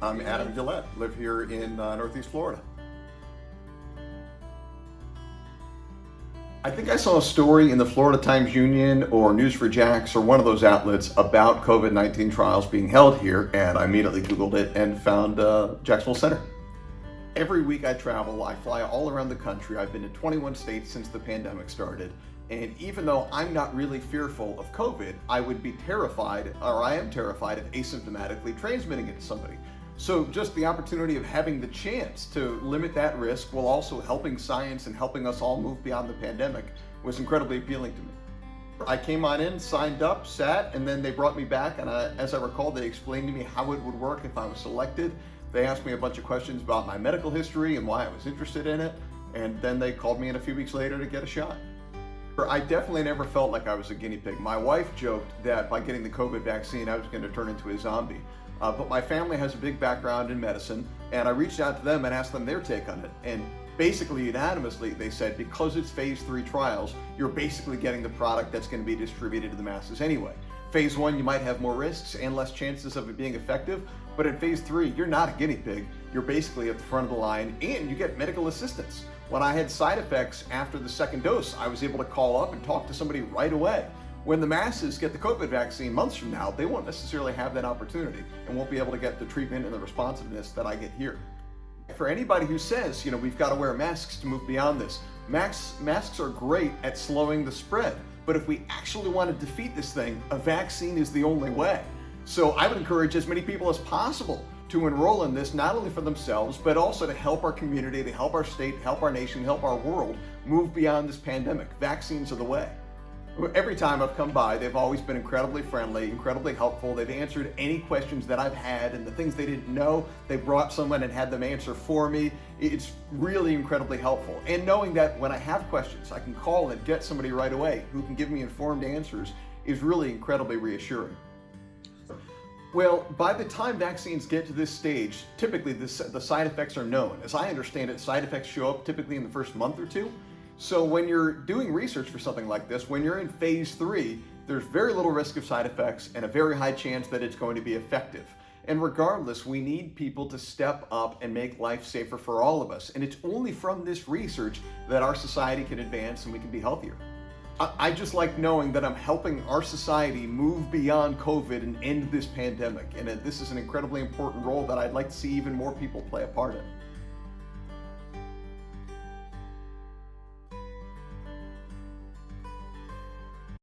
I'm Adam Guillete, live here in Northeast Florida. I think I saw a story in the Florida Times-Union or News4Jax or one of those outlets about COVID-19 trials being held here, and I immediately Googled it and found Jacksonville Center. Every week I travel, I fly all around the country. I've been to 21 states since the pandemic started. And even though I'm not really fearful of COVID, I would be terrified, or I am terrified of asymptomatically transmitting it to somebody. So just the opportunity of having the chance to limit that risk while also helping science and helping us all move beyond the pandemic was incredibly appealing to me. I came on in, signed up, sat, and then they brought me back, and as I recall, they explained to me how it would work if I was selected. They asked me a bunch of questions about my medical history and why I was interested in it, and then they called me in a few weeks later to get a shot. I definitely never felt like I was a guinea pig. My wife joked that by getting the COVID vaccine, I was going to turn into a zombie. But my family has a big background in medicine, and I reached out to them and asked them their take on it. And basically, unanimously, they said, because it's phase 3 trials, you're basically getting the product that's going to be distributed to the masses anyway. Phase 1, you might have more risks and less chances of it being effective, but in phase 3, you're not a guinea pig. You're basically at the front of the line, and you get medical assistance. When I had side effects after the second dose, I was able to call up and talk to somebody right away. When the masses get the COVID vaccine months from now, they won't necessarily have that opportunity and won't be able to get the treatment and the responsiveness that I get here. For anybody who says, we've got to wear masks to move beyond this, masks are great at slowing the spread. But if we actually want to defeat this thing, a vaccine is the only way. So I would encourage as many people as possible to enroll in this, not only for themselves, but also to help our community, to help our state, help our nation, help our world move beyond this pandemic. Vaccines are the way. Every time I've come by, they've always been incredibly friendly, incredibly helpful. They've answered any questions that I've had, and the things they didn't know, they brought someone and had them answer for me. It's really incredibly helpful. And knowing that when I have questions, I can call and get somebody right away who can give me informed answers is really incredibly reassuring. Well, by the time vaccines get to this stage, typically the side effects are known. As I understand it, side effects show up typically in the first month or two. So when you're doing research for something like this, when you're in phase 3, there's very little risk of side effects and a very high chance that it's going to be effective. And regardless, we need people to step up and make life safer for all of us. And it's only from this research that our society can advance and we can be healthier. I just like knowing that I'm helping our society move beyond COVID and end this pandemic. And this is an incredibly important role that I'd like to see even more people play a part in.